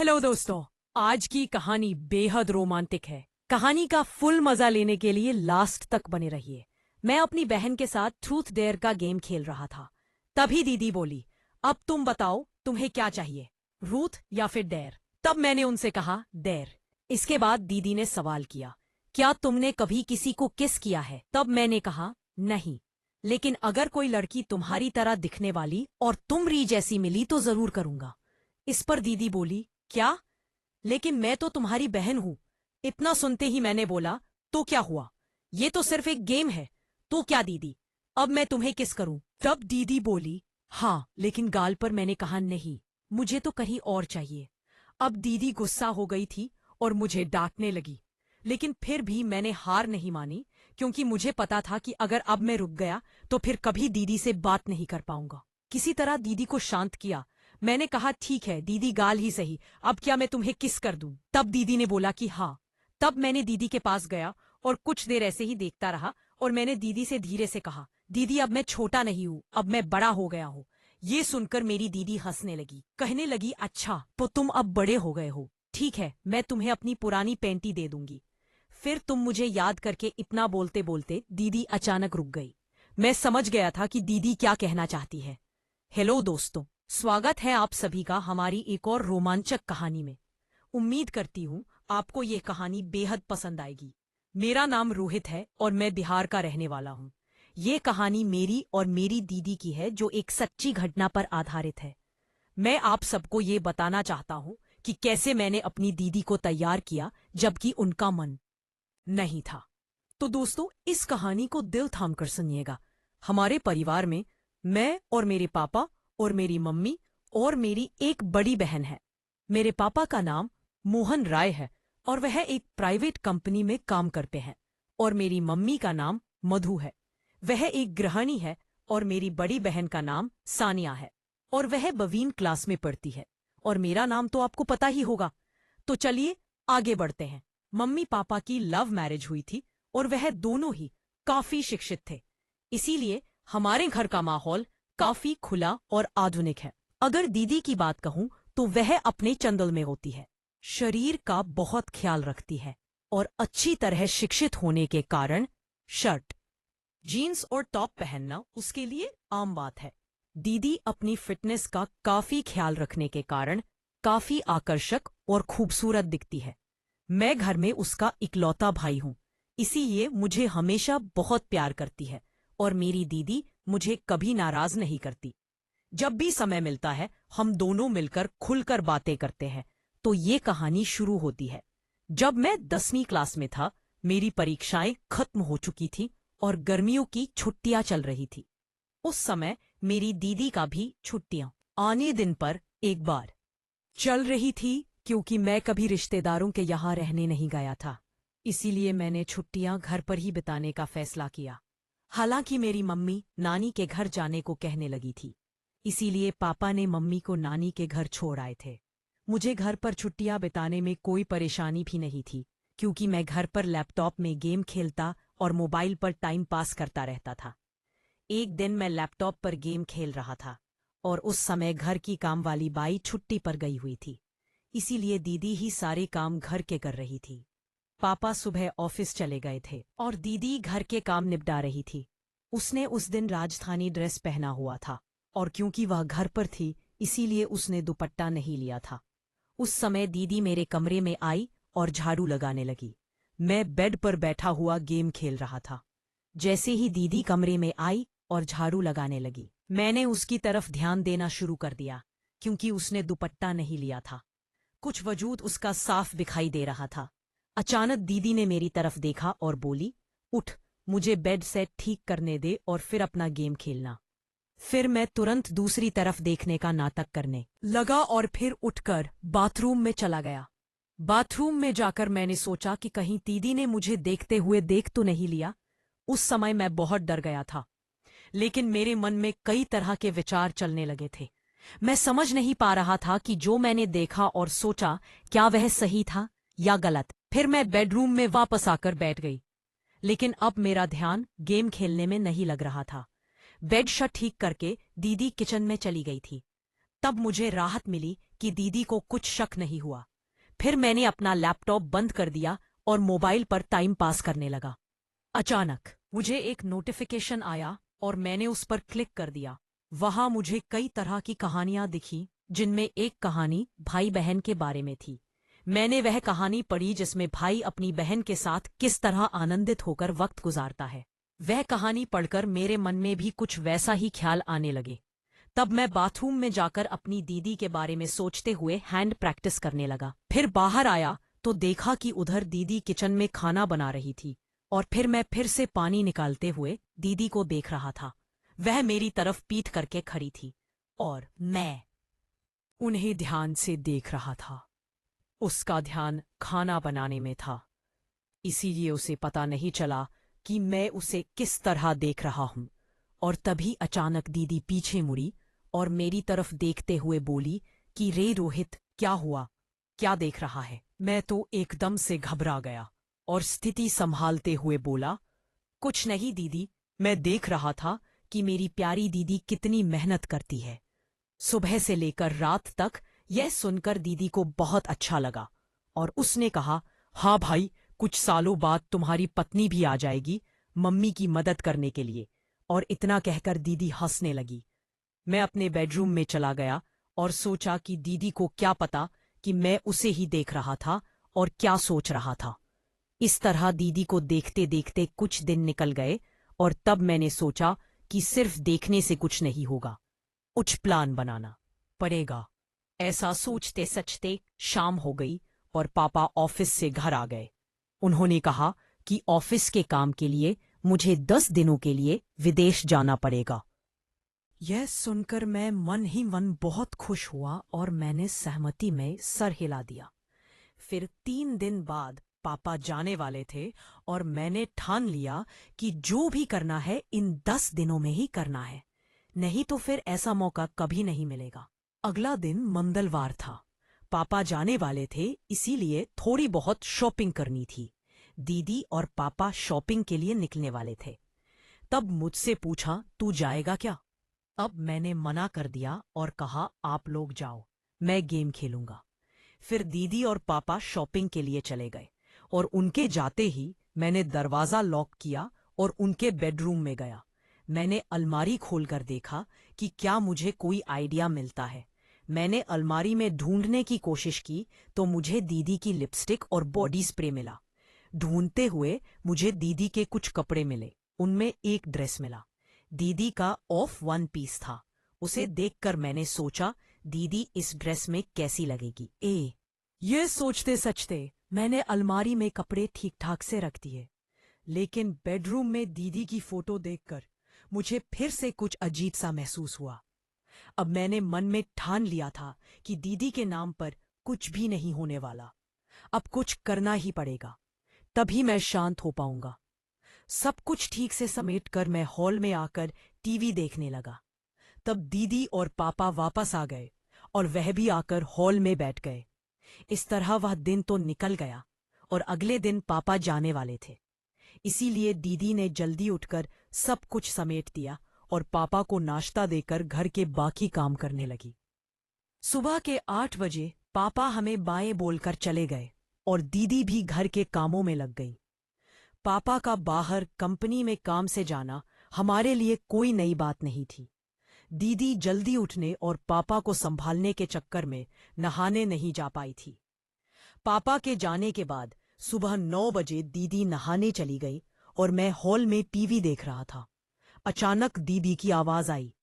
Hello दोस्तों, आज की कहानी बेहद रोमांटिक है। कहानी का फुल मजा लेने के लिए लास्ट तक बने रहिए। मैं अपनी बहन के साथ ट्रूथ डेयर का गेम खेल रहा था। तभी दीदी बोली, अब तुम बताओ तुम्हें क्या चाहिए, रूथ या फिर डेयर। तब मैंने उनसे कहा डेयर। इसके बाद दीदी ने सवाल किया, क्या तुमने कभी किसी को किस किया है? तब मैंने कहा नहीं, लेकिन अगर कोई लड़की तुम्हारी तरह दिखने वाली और तुम री जैसी मिली तो जरूर करूंगा। इस पर दीदी बोली, क्या? लेकिन मैं तो तुम्हारी बहन हूं। इतना सुनते ही मैंने बोला, तो क्या हुआ, ये तो सिर्फ एक गेम है। तो क्या दीदी, अब मैं तुम्हें किस करूं? तब दीदी बोली, हाँ, लेकिन गाल पर। मैंने कहा नहीं, मुझे तो कहीं और चाहिए। अब दीदी गुस्सा हो गई थी और मुझे डांटने लगी, लेकिन फिर भी मैंने हार नहीं मानी, क्योंकि मुझे पता था कि अगर अब मैं रुक गया तो फिर कभी दीदी से बात नहीं कर पाऊंगा। किसी तरह दीदी को शांत किया। मैंने कहा, ठीक है दीदी, गाल ही सही, अब क्या मैं तुम्हें किस कर दूं? तब दीदी ने बोला कि हाँ। तब मैंने दीदी के पास गया और कुछ देर ऐसे ही देखता रहा और मैंने दीदी से धीरे से कहा, दीदी अब मैं छोटा नहीं हूँ, अब मैं बड़ा हो गया हूँ। ये सुनकर मेरी दीदी हंसने लगी, कहने लगी, अच्छा तो तुम अब बड़े हो गए हो, ठीक है मैं तुम्हें अपनी पुरानी पैंटी दे दूंगी। फिर तुम मुझे याद करके इतना बोलते बोलते दीदी अचानक रुक गई। मैं समझ गया था कि दीदी क्या कहना चाहती है। हेलो दोस्तों, स्वागत है आप सभी का हमारी एक और रोमांचक कहानी में। उम्मीद करती हूँ आपको ये कहानी बेहद पसंद आएगी। मेरा नाम रोहित है और मैं बिहार का रहने वाला हूँ। ये कहानी मेरी और मेरी दीदी की है, जो एक सच्ची घटना पर आधारित है। मैं आप सबको ये बताना चाहता हूँ कि कैसे मैंने अपनी दीदी को तैयार किया जबकि उनका मन नहीं था। तो दोस्तों, इस कहानी को दिल थाम कर सुनिएगा। हमारे परिवार में मैं और मेरे पापा और मेरी मम्मी और मेरी एक बड़ी बहन है। मेरे पापा का नाम मोहन राय है और वह एक प्राइवेट कंपनी में काम करते हैं। और मेरी मम्मी का नाम मधु है, वह एक गृहिणी है। और मेरी बड़ी बहन का नाम सानिया है और वह 12वीं क्लास में पढ़ती है। और मेरा नाम तो आपको पता ही होगा। तो चलिए आगे बढ़ते हैं। मम्मी पापा की लव मैरिज हुई थी और वह दोनों ही काफी शिक्षित थे। इसीलिए हमारे घर का माहौल काफी खुला और आधुनिक है। अगर दीदी की बात कहूं तो वह अपने चंदल में होती है, शरीर का बहुत ख्याल रखती है और अच्छी तरह शिक्षित होने के कारण शर्ट, जीन्स और टॉप पहनना उसके लिए आम बात है। दीदी अपनी फिटनेस का काफी ख्याल रखने के कारण काफी आकर्षक और खूबसूरत दिखती है। मैं घर में उसका इकलौता भाई हूँ, इसीलिए मुझे हमेशा बहुत प्यार करती है और मेरी दीदी मुझे कभी नाराज नहीं करती। जब भी समय मिलता है हम दोनों मिलकर खुलकर बातें करते हैं। तो ये कहानी शुरू होती है जब मैं 10वीं क्लास में था। मेरी परीक्षाएं खत्म हो चुकी थी और गर्मियों की छुट्टियां चल रही थी। उस समय मेरी दीदी का भी छुट्टियां आने दिन पर एक बार चल रही थी, क्योंकि मैं कभी रिश्तेदारों के यहाँ रहने नहीं गया था। इसीलिए मैंने छुट्टियां घर पर ही बिताने का फैसला किया। हालांकि मेरी मम्मी नानी के घर जाने को कहने लगी थी, इसीलिए पापा ने मम्मी को नानी के घर छोड़ आए थे। मुझे घर पर छुट्टियां बिताने में कोई परेशानी भी नहीं थी, क्योंकि मैं घर पर लैपटॉप में गेम खेलता और मोबाइल पर टाइम पास करता रहता था। एक दिन मैं लैपटॉप पर गेम खेल रहा था और उस समय घर की काम वाली बाई छुट्टी पर गई हुई थी, इसीलिए दीदी ही सारे काम घर के कर रही थी। पापा सुबह ऑफिस चले गए थे और दीदी घर के काम निपटा रही थी। उसने उस दिन राजस्थानी ड्रेस पहना हुआ था और क्योंकि वह घर पर थी इसीलिए उसने दुपट्टा नहीं लिया था। उस समय दीदी मेरे कमरे में आई और झाड़ू लगाने लगी। मैं बेड पर बैठा हुआ गेम खेल रहा था। जैसे ही दीदी कमरे में आई और झाड़ू लगाने लगी, मैंने उसकी तरफ ध्यान देना शुरू कर दिया, क्योंकि उसने दुपट्टा नहीं लिया था। कुछ वजूद उसका साफ दिखाई दे रहा था। अचानक दीदी ने मेरी तरफ देखा और बोली, उठ, मुझे बेड सेट ठीक करने दे और फिर अपना गेम खेलना। फिर मैं तुरंत दूसरी तरफ देखने का नाटक करने लगा और फिर उठकर बाथरूम में चला गया। बाथरूम में जाकर मैंने सोचा कि कहीं दीदी ने मुझे देखते हुए देख तो नहीं लिया। उस समय मैं बहुत डर गया था, लेकिन मेरे मन में कई तरह के विचार चलने लगे थे। मैं समझ नहीं पा रहा था कि जो मैंने देखा और सोचा क्या वह सही था या गलत। फिर मैं बेडरूम में वापस आकर बैठ गई, लेकिन अब मेरा ध्यान गेम खेलने में नहीं लग रहा था। बेड शट ठीक करके दीदी किचन में चली गई थी। तब मुझे राहत मिली कि दीदी को कुछ शक नहीं हुआ। फिर मैंने अपना लैपटॉप बंद कर दिया और मोबाइल पर टाइम पास करने लगा। अचानक मुझे एक नोटिफिकेशन आया और मैंने उस पर क्लिक कर दिया। वहां मुझे कई तरह की कहानियां दिखी, जिनमें एक कहानी भाई बहन के बारे में थी। मैंने वह कहानी पढ़ी जिसमें भाई अपनी बहन के साथ किस तरह आनंदित होकर वक्त गुजारता है। वह कहानी पढ़कर मेरे मन में भी कुछ वैसा ही ख्याल आने लगे। तब मैं बाथरूम में जाकर अपनी दीदी के बारे में सोचते हुए हैंड प्रैक्टिस करने लगा। फिर बाहर आया तो देखा कि उधर दीदी किचन में खाना बना रही थी, और फिर मैं फिर से पानी निकालते हुए दीदी को देख रहा था। वह मेरी तरफ पीठ करके खड़ी थी और मैं उन्हें ध्यान से देख रहा था। उसका ध्यान खाना बनाने में था, इसीलिए उसे पता नहीं चला कि मैं उसे किस तरह देख रहा हूं। और तभी अचानक दीदी पीछे मुड़ी और मेरी तरफ देखते हुए बोली कि रे रोहित, क्या हुआ, क्या देख रहा है? मैं तो एकदम से घबरा गया और स्थिति संभालते हुए बोला, कुछ नहीं दीदी, मैं देख रहा था कि मेरी प्यारी दीदी कितनी मेहनत करती है सुबह से लेकर रात तक। यह सुनकर दीदी को बहुत अच्छा लगा और उसने कहा, हाँ भाई, कुछ सालों बाद तुम्हारी पत्नी भी आ जाएगी मम्मी की मदद करने के लिए। और इतना कहकर दीदी हंसने लगी। मैं अपने बेडरूम में चला गया और सोचा कि दीदी को क्या पता कि मैं उसे ही देख रहा था और क्या सोच रहा था। इस तरह दीदी को देखते देखते कुछ दिन निकल गए और तब मैंने सोचा कि सिर्फ देखने से कुछ नहीं होगा, कुछ प्लान बनाना पड़ेगा। ऐसा सोचते सचते शाम हो गई और पापा ऑफिस से घर आ गए। उन्होंने कहा कि ऑफिस के काम के लिए मुझे 10 दिनों के लिए विदेश जाना पड़ेगा। यह सुनकर मैं मन ही मन बहुत खुश हुआ और मैंने सहमति में सर हिला दिया। फिर 3 दिन बाद पापा जाने वाले थे और मैंने ठान लिया कि जो भी करना है इन 10 दिनों में ही करना है, नहीं तो फिर ऐसा मौका कभी नहीं मिलेगा। अगला दिन मंगलवार था। पापा जाने वाले थे, इसीलिए थोड़ी बहुत शॉपिंग करनी थी। दीदी और पापा शॉपिंग के लिए निकलने वाले थे। तब मुझसे पूछा, तू जाएगा क्या? अब मैंने मना कर दिया और कहा, आप लोग जाओ, मैं गेम खेलूंगा। फिर दीदी और पापा शॉपिंग के लिए चले गए और उनके जाते ही मैंने दरवाजा लॉक किया और उनके बेडरूम में गया। मैंने अलमारी खोलकर देखा कि क्या मुझे कोई आइडिया मिलता है। मैंने अलमारी में ढूंढने की कोशिश की तो मुझे दीदी की लिपस्टिक और बॉडी स्प्रे मिला। ढूंढते हुए मुझे दीदी के कुछ कपड़े मिले, उनमें एक ड्रेस मिला। दीदी का ऑफ वन पीस था। उसे देखकर मैंने सोचा, दीदी इस ड्रेस में कैसी लगेगी। ये सोचते सचते मैंने अलमारी में कपड़े ठीक ठाक से रख दिए, लेकिन बेडरूम में दीदी की फोटो देखकर मुझे फिर से कुछ अजीब सा महसूस हुआ। अब मैंने मन में ठान लिया था कि दीदी के नाम पर कुछ भी नहीं होने वाला। अब कुछ करना ही पड़ेगा, तभी मैं शांत हो पाऊंगा। सब कुछ ठीक से समेटकर मैं हॉल में आकर टीवी देखने लगा। तब दीदी और पापा वापस आ गए और वह भी आकर हॉल में बैठ गए। इस तरह वह दिन तो निकल गया और अगले दिन पापा जाने वाले थे। इसीलिए दीदी ने जल्दी उठकर सब कुछ समेट दिया और पापा को नाश्ता देकर घर के बाकी काम करने लगी। सुबह के 8 बजे पापा हमें बाय बोलकर चले गए और दीदी भी घर के कामों में लग गई। पापा का बाहर कंपनी में काम से जाना हमारे लिए कोई नई बात नहीं थी। दीदी जल्दी उठने और पापा को संभालने के चक्कर में नहाने नहीं जा पाई थी। पापा के जाने के बाद सुबह 9 बजे दीदी नहाने चली गई और मैं हॉल में टीवी देख रहा था। अचानक दीदी की आवाज आई,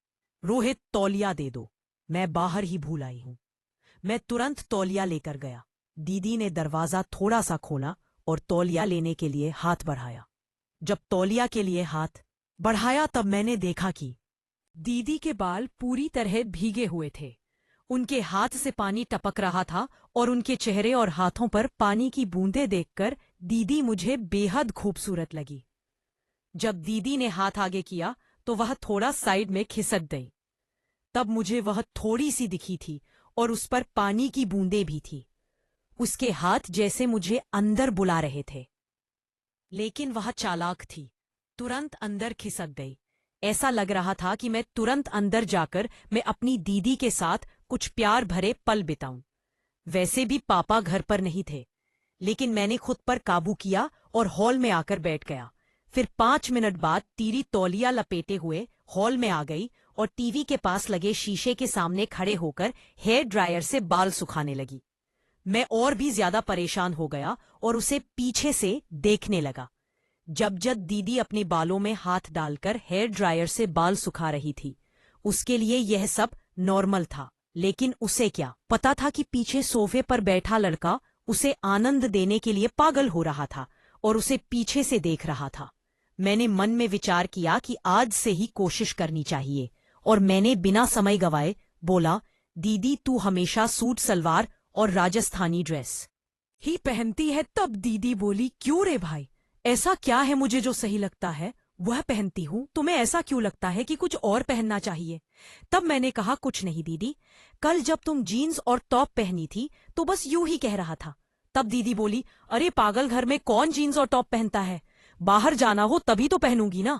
रोहित तौलिया दे दो, मैं बाहर ही भूल आई हूं। मैं तुरंत तौलिया लेकर गया। दीदी ने दरवाजा थोड़ा सा खोला और तौलिया लेने के लिए हाथ बढ़ाया। जब तौलिया के लिए हाथ बढ़ाया तब मैंने देखा कि दीदी के बाल पूरी तरह भीगे हुए थे। उनके हाथ से पानी टपक रहा था और उनके चेहरे और हाथों पर पानी की बूंदें देखकर दीदी मुझे बेहद खूबसूरत लगी। जब दीदी ने हाथ आगे किया तो वह थोड़ा साइड में खिसक गई। तब मुझे वह थोड़ी सी दिखी थी और उस पर पानी की बूंदें भी थी। उसके हाथ जैसे मुझे अंदर बुला रहे थे, लेकिन वह चालाक थी, तुरंत अंदर खिसक गई। ऐसा लग रहा था कि मैं तुरंत अंदर जाकर मैं अपनी दीदी के साथ कुछ प्यार भरे पल बिताऊं। वैसे भी पापा घर पर नहीं थे, लेकिन मैंने खुद पर काबू किया और हॉल में आकर बैठ गया। फिर 5 मिनट बाद तीरी तौलिया लपेटे हुए हॉल में आ गई और टीवी के पास लगे शीशे के सामने खड़े होकर हेयर ड्रायर से बाल सुखाने लगी। मैं और भी ज्यादा परेशान हो गया और उसे पीछे से देखने लगा। जब दीदी अपने बालों में हाथ डालकर हेयर ड्रायर से बाल सुखा रही थी, उसके लिए यह सब नॉर्मल था। लेकिन उसे क्या पता था कि पीछे सोफे पर बैठा लड़का उसे आनंद देने के लिए पागल हो रहा था और उसे पीछे से देख रहा था। मैंने मन में विचार किया कि आज से ही कोशिश करनी चाहिए और मैंने बिना समय गवाए बोला, दीदी तू हमेशा सूट सलवार और राजस्थानी ड्रेस ही पहनती है। तब दीदी बोली, क्यों रे भाई, ऐसा क्या है मुझे जो सही लगता है वह पहनती हूँ, तुम्हें ऐसा क्यों लगता है कि कुछ और पहनना चाहिए? तब मैंने कहा, कुछ नहीं दीदी, कल जब तुम जीन्स और टॉप पहनी थी तो बस यूं ही कह रहा था। तब दीदी बोली, अरे पागल, घर में कौन जीन्स और टॉप पहनता है, बाहर जाना हो तभी तो पहनूंगी ना।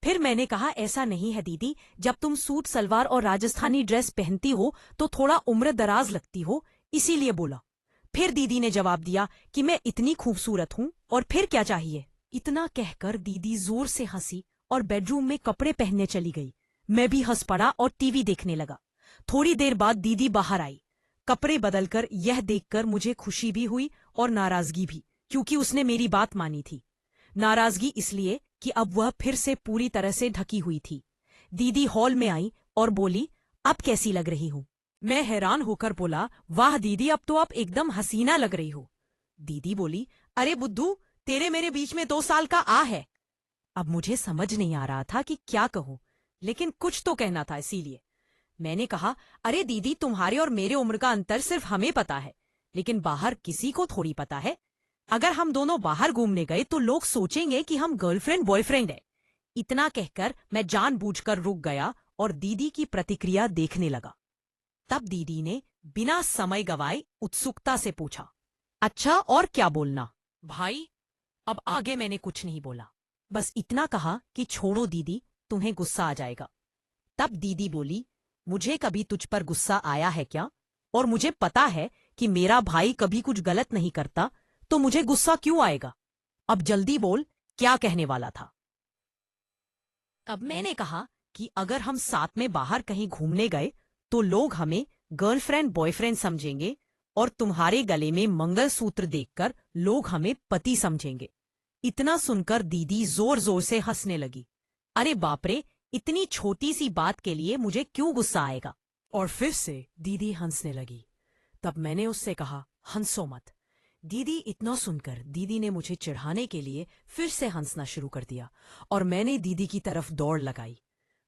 फिर मैंने कहा, ऐसा नहीं है दीदी, जब तुम सूट सलवार और राजस्थानी ड्रेस पहनती हो तो थोड़ा उम्र दराज लगती हो, इसीलिए बोला। फिर दीदी ने जवाब दिया कि मैं इतनी खूबसूरत हूं और फिर क्या चाहिए। इतना कहकर दीदी जोर से हंसी और बेडरूम में कपड़े पहनने चली गई। मैं भी हंस पड़ा और टीवी देखने लगा। थोड़ी देर बाद दीदी बाहर आई, कपड़े बदलकर। यह देखकर मुझे खुशी भी हुई और नाराजगी भी, क्योंकि उसने मेरी बात मानी थी। नाराजगी इसलिए कि अब वह फिर से पूरी तरह से ढकी हुई थी। दीदी हॉल में आई और बोली, अब कैसी लग रही हूं? मैं हैरान होकर बोला, वाह दीदी, अब तो आप एकदम हसीना लग रही हो। दीदी बोली, अरे बुद्धू, तेरे मेरे बीच में 2 साल का आ है। अब मुझे समझ नहीं आ रहा था कि क्या कहूं, लेकिन कुछ तो कहना था, इसीलिए मैंने कहा, अरे दीदी, तुम्हारे और मेरे उम्र का अंतर सिर्फ हमें पता है, लेकिन बाहर किसी को थोड़ी पता है। अगर हम दोनों बाहर घूमने गए तो लोग सोचेंगे कि हम गर्लफ्रेंड बॉयफ्रेंड है। इतना कहकर मैं जानबूझकर रुक गया और दीदी की प्रतिक्रिया देखने लगा। तब दीदी ने बिना समय गवाए उत्सुकता से पूछा, अच्छा और क्या बोलना? भाई, अब आगे मैंने कुछ नहीं बोला, बस इतना कहा कि छोड़ो दीदी, तुम्हें गुस्सा आ जाएगा। तब दीदी बोली, मुझे कभी तुझ पर गुस्सा आया है क्या? और मुझे पता है कि मेरा भाई कभी कुछ गलत नहीं करता, तो मुझे गुस्सा क्यों आएगा? अब जल्दी बोल, क्या कहने वाला था? अब मैंने कहा कि अगर हम साथ में बाहर कहीं घूमने गए तो लोग हमें गर्लफ्रेंड बॉयफ्रेंड समझेंगे और तुम्हारे गले में मंगलसूत्र देखकर लोग हमें पति समझेंगे। इतना सुनकर दीदी जोर जोर से हंसने लगी। अरे बाप रे, इतनी छोटी सी बात के लिए मुझे क्यों गुस्सा आएगा? और फिर से दीदी हंसने लगी। तब मैंने उससे कहा, हंसो मत। दीदी इतना सुनकर दीदी ने मुझे चिढ़ाने के लिए फिर से हंसना शुरू कर दिया और मैंने दीदी की तरफ दौड़ लगाई।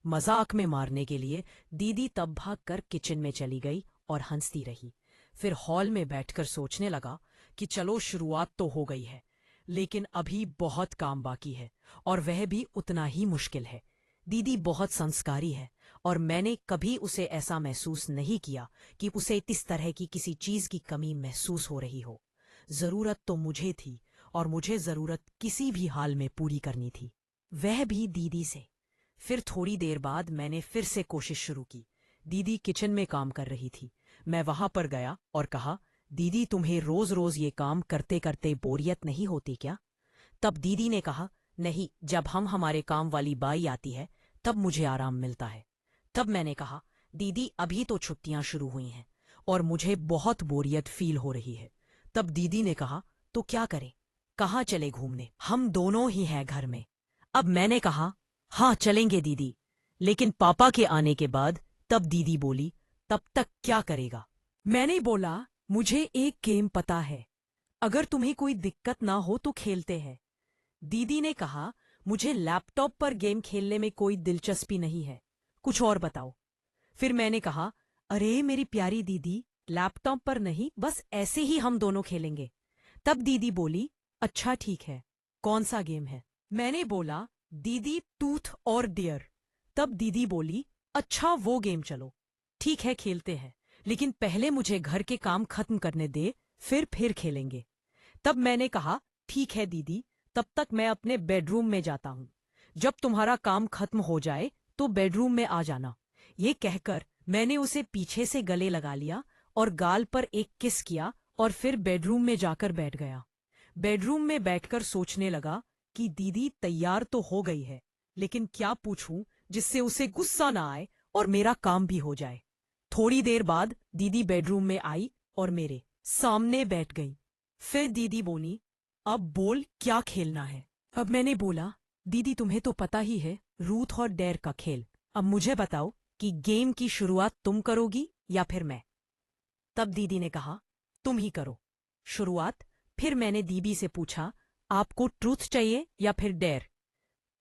मजाक में मारने के लिए दीदी तब भागकर किचन में चली गई और हंसती रही। फिर हॉल में बैठकर सोचने लगा कि चलो शुरुआत तो हो गई है, लेकिन अभी बहुत काम बाकी है और वह भी उतना ही मुश्किल है। दीदी बहुत संस्कारी है और मैंने कभी उसे ऐसा महसूस नहीं किया कि उसे इस तरह की किसी चीज की कमी महसूस हो रही हो। जरूरत तो मुझे थी और मुझे जरूरत किसी भी हाल में पूरी करनी थी, वह भी दीदी से। फिर थोड़ी देर बाद मैंने फिर से कोशिश शुरू की। दीदी किचन में काम कर रही थी। मैं वहां पर गया और कहा, दीदी तुम्हें रोज रोज ये काम करते करते बोरियत नहीं होती क्या? तब दीदी ने कहा, नहीं, जब हमारे काम वाली बाई आती है तब मुझे आराम मिलता है। तब मैंने कहा, दीदी अभी तो छुट्टियां शुरू हुई हैं और मुझे बहुत बोरियत फील हो रही है। तब दीदी ने कहा, तो क्या करें, कहाँ चले घूमने, हम दोनों ही हैं घर में। अब मैंने कहा, हाँ चलेंगे दीदी, लेकिन पापा के आने के बाद। तब दीदी बोली, तब तक क्या करेगा? मैंने बोला, मुझे एक गेम पता है, अगर तुम्हें कोई दिक्कत ना हो तो खेलते हैं। दीदी ने कहा, मुझे लैपटॉप पर गेम खेलने में कोई दिलचस्पी नहीं है, कुछ और बताओ। फिर मैंने कहा, अरे मेरी प्यारी दीदी, लैपटॉप पर नहीं, बस ऐसे ही हम दोनों खेलेंगे। तब दीदी बोली, अच्छा ठीक है, कौन सा गेम है? मैंने बोला, दीदी टूथ और डेयर। तब दीदी बोली, अच्छा वो गेम चलो, ठीक है खेलते हैं, लेकिन पहले मुझे घर के काम खत्म करने दे, फिर खेलेंगे। तब मैंने कहा, ठीक है दीदी, तब तक मैं अपने बेडरूम में जाता हूँ, जब तुम्हारा काम खत्म हो जाए तो बेडरूम में आ जाना। ये कहकर मैंने उसे पीछे से गले लगा लिया और गाल पर एक किस किया और फिर बेडरूम में जाकर बैठ गया। बेडरूम में बैठकर सोचने लगा कि दीदी तैयार तो हो गई है, लेकिन क्या पूछूं जिससे उसे गुस्सा ना आए और मेरा काम भी हो जाए। थोड़ी देर बाद दीदी बेडरूम में आई और मेरे सामने बैठ गई। फिर दीदी बोली, अब बोल क्या खेलना है। अब मैंने बोला, दीदी तुम्हें तो पता ही है, रूथ और डेयर का खेल। अब मुझे बताओ कि गेम की शुरुआत तुम करोगी या फिर मैं। तब दीदी ने कहा, तुम ही करो शुरुआत। फिर मैंने दीदी से पूछा, आपको ट्रूथ चाहिए या फिर डेयर।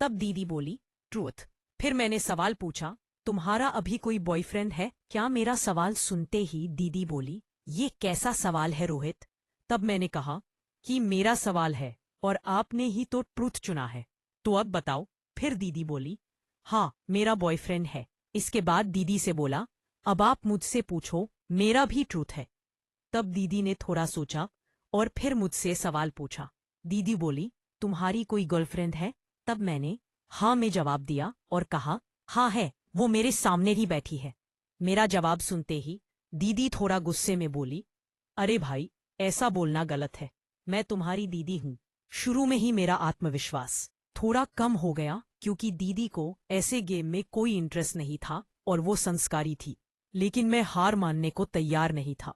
तब दीदी बोली, ट्रूथ। फिर मैंने सवाल पूछा, तुम्हारा अभी कोई बॉयफ्रेंड है क्या। मेरा सवाल सुनते ही दीदी बोली, ये कैसा सवाल है रोहित। तब मैंने कहा कि मेरा सवाल है और आपने ही तो ट्रूथ चुना है, तो अब बताओ। फिर दीदी बोली, हाँ मेरा बॉयफ्रेंड है। इसके बाद दीदी से बोला, अब आप मुझसे पूछो, मेरा भी ट्रूथ है। तब दीदी ने थोड़ा सोचा और फिर मुझसे सवाल पूछा। दीदी बोली, तुम्हारी कोई गर्लफ्रेंड है। तब मैंने हाँ में जवाब दिया और कहा, हाँ है, वो मेरे सामने ही बैठी है। मेरा जवाब सुनते ही दीदी थोड़ा गुस्से में बोली, अरे भाई ऐसा बोलना गलत है, मैं तुम्हारी दीदी हूँ। शुरू में ही मेरा आत्मविश्वास थोड़ा कम हो गया क्योंकि दीदी को ऐसे गेम में कोई इंटरेस्ट नहीं था और वो संस्कारी थी, लेकिन मैं हार मानने को तैयार नहीं था।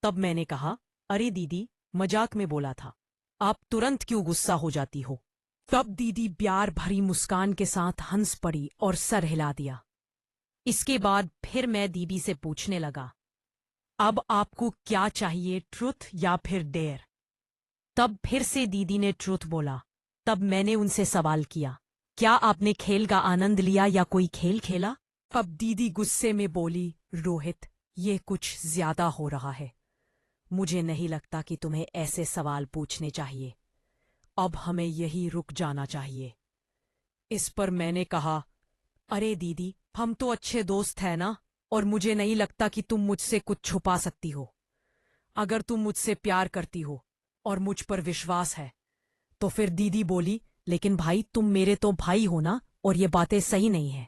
तब मैंने कहा, अरे दीदी मजाक में बोला था, आप तुरंत क्यों गुस्सा हो जाती हो। तब दीदी प्यार भरी मुस्कान के साथ हंस पड़ी और सर हिला दिया। इसके बाद फिर मैं दीदी से पूछने लगा, अब आपको क्या चाहिए, ट्रुथ या फिर डेयर। तब फिर से दीदी ने ट्रुथ बोला। तब मैंने उनसे सवाल किया, क्या आपने खेल का आनंद लिया या कोई खेल खेला। अब दीदी गुस्से में बोली, रोहित ये कुछ ज्यादा हो रहा है, मुझे नहीं लगता कि तुम्हें ऐसे सवाल पूछने चाहिए, अब हमें यही रुक जाना चाहिए। इस पर मैंने कहा, अरे दीदी हम तो अच्छे दोस्त हैं ना, और मुझे नहीं लगता कि तुम मुझसे कुछ छुपा सकती हो। अगर तुम मुझसे प्यार करती हो और मुझ पर विश्वास है तो फिर। दीदी बोली, लेकिन भाई तुम मेरे तो भाई हो ना, और ये बातें सही नहीं है।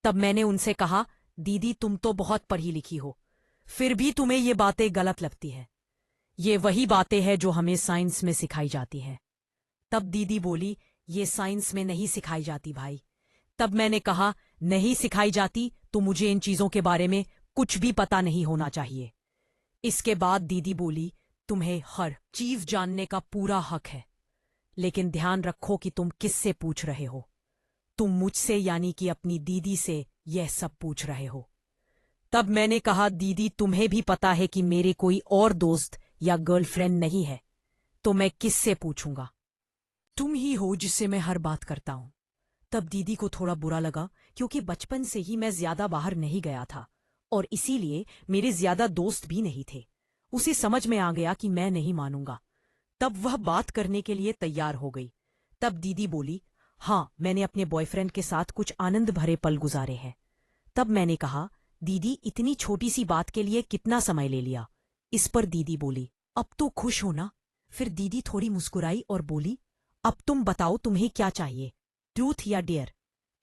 तब मैंने उनसे कहा, दीदी तुम तो बहुत पढ़ी लिखी हो, फिर भी तुम्हें ये बातें गलत लगती है। ये वही बातें हैं जो हमें साइंस में सिखाई जाती हैं। तब दीदी बोली, ये साइंस में नहीं सिखाई जाती भाई। तब मैंने कहा, नहीं सिखाई जाती तो मुझे इन चीजों के बारे में कुछ भी पता नहीं होना चाहिए। इसके बाद दीदी बोली, तुम्हें हर चीज जानने का पूरा हक है, लेकिन ध्यान रखो कि तुम किससे पूछ रहे हो। तुम मुझसे यानी कि अपनी दीदी से यह सब पूछ रहे हो। तब मैंने कहा, दीदी तुम्हें भी पता है कि मेरे कोई और दोस्त या गर्लफ्रेंड नहीं है, तो मैं किससे पूछूंगा। तुम ही हो जिससे मैं हर बात करता हूं। तब दीदी को थोड़ा बुरा लगा क्योंकि बचपन से ही मैं ज्यादा बाहर नहीं गया था और इसीलिए मेरे ज्यादा दोस्त भी नहीं थे। उसे समझ में आ गया कि मैं नहीं मानूंगा। तब वह बात करने के लिए तैयार हो गई। तब दीदी बोली, हाँ मैंने अपने बॉयफ्रेंड के साथ कुछ आनंद भरे पल गुजारे हैं। तब मैंने कहा, दीदी इतनी छोटी सी बात के लिए कितना समय ले लिया। इस पर दीदी बोली, अब तो खुश हो ना। फिर दीदी थोड़ी मुस्कुराई और बोली, अब तुम बताओ तुम्हें क्या चाहिए, ट्रूथ या डेयर।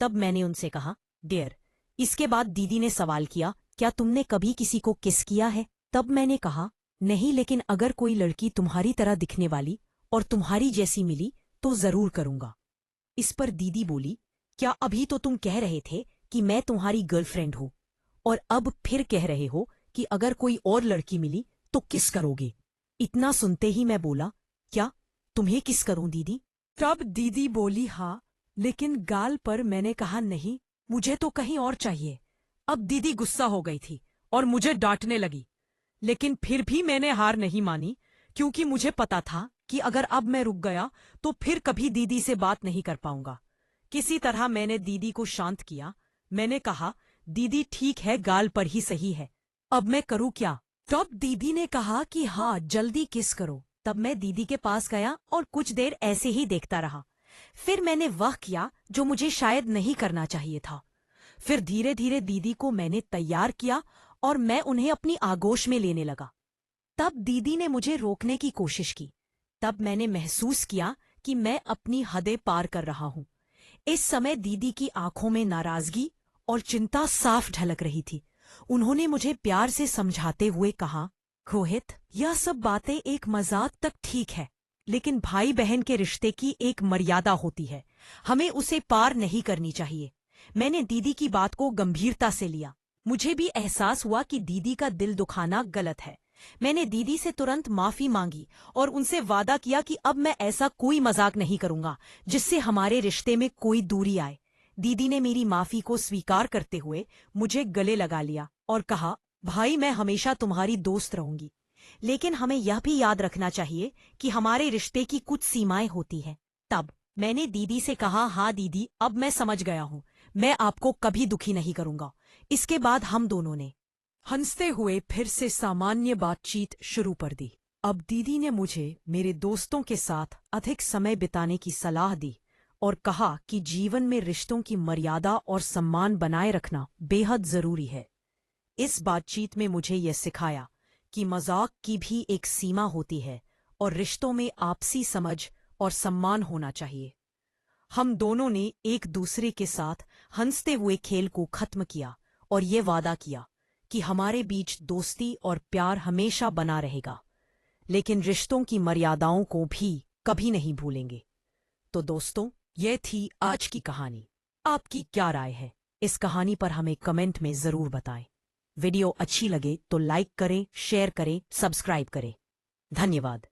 तब मैंने उनसे कहा, डेयर। इसके बाद दीदी ने सवाल किया, क्या तुमने कभी किसी को किस किया है। तब मैंने कहा, नहीं, लेकिन अगर कोई लड़की तुम्हारी तरह दिखने वाली और तुम्हारी जैसी मिली तो जरूर करूंगा। इस पर दीदी बोली, क्या अभी तो तुम कह रहे थे कि मैं तुम्हारी गर्लफ्रेंड हूं और अब फिर कह रहे हो कि अगर कोई और लड़की मिली तो किस करोगे। इतना सुनते ही मैं बोला, क्या तुम्हें किस करूं दीदी। तब दीदी बोली, हाँ, लेकिन गाल पर मैंने कहा, नहीं मुझे तो कहीं और चाहिए। अब दीदी गुस्सा हो गई थी और मुझे डांटने लगी, लेकिन फिर भी मैंने हार नहीं मानी क्योंकि मुझे पता था कि अगर अब मैं रुक गया तो फिर कभी दीदी से बात नहीं कर पाऊंगा। किसी तरह मैंने दीदी को शांत किया। मैंने कहा, दीदी ठीक है, गाल पर ही सही है, अब मैं करूं क्या। तब दीदी ने कहा कि हाँ जल्दी किस करो। तब मैं दीदी के पास गया और कुछ देर ऐसे ही देखता रहा। फिर मैंने वह किया जो मुझे शायद नहीं करना चाहिए था। फिर धीरे धीरे दीदी को मैंने तैयार किया और मैं उन्हें अपनी आगोश में लेने लगा। तब दीदी ने मुझे रोकने की कोशिश की। तब मैंने महसूस किया कि मैं अपनी हदें पार कर रहा हूं। इस समय दीदी की आंखों में नाराजगी और चिंता साफ झलक रही थी। उन्होंने मुझे प्यार से समझाते हुए कहा, रोहित, यह सब बातें एक मजाक तक ठीक है, लेकिन भाई बहन के रिश्ते की एक मर्यादा होती है, हमें उसे पार नहीं करनी चाहिए। मैंने दीदी की बात को गंभीरता से लिया। मुझे भी एहसास हुआ कि दीदी का दिल दुखाना गलत है। मैंने दीदी से तुरंत माफी मांगी और उनसे वादा किया कि अब मैं ऐसा कोई मजाक नहीं करूंगा जिससे हमारे रिश्ते में कोई दूरी आए। दीदी ने मेरी माफी को स्वीकार करते हुए मुझे गले लगा लिया और कहा, भाई, मैं हमेशा तुम्हारी दोस्त रहूंगी, लेकिन हमें यह भी याद रखना चाहिए कि हमारे रिश्ते की कुछ सीमाएं होती हैं। तब मैंने दीदी से कहा, हाँ दीदी, अब मैं समझ गया हूँ, मैं आपको कभी दुखी नहीं करूंगा। इसके बाद हम दोनों ने हंसते हुए फिर से सामान्य बातचीत शुरू कर दी। अब दीदी ने मुझे मेरे दोस्तों के साथ अधिक समय बिताने की सलाह दी और कहा कि जीवन में रिश्तों की मर्यादा और सम्मान बनाए रखना बेहद जरूरी है। इस बातचीत में मुझे यह सिखाया कि मजाक की भी एक सीमा होती है और रिश्तों में आपसी समझ और सम्मान होना चाहिए। हम दोनों ने एक दूसरे के साथ हंसते हुए खेल को खत्म किया और ये वादा किया कि हमारे बीच दोस्ती और प्यार हमेशा बना रहेगा, लेकिन रिश्तों की मर्यादाओं को भी कभी नहीं भूलेंगे। तो दोस्तों, ये थी आज की कहानी। आपकी क्या राय है इस कहानी पर? हमें कमेंट में जरूर बताएं। वीडियो अच्छी लगे तो लाइक करें, शेयर करें, सब्सक्राइब करें। धन्यवाद।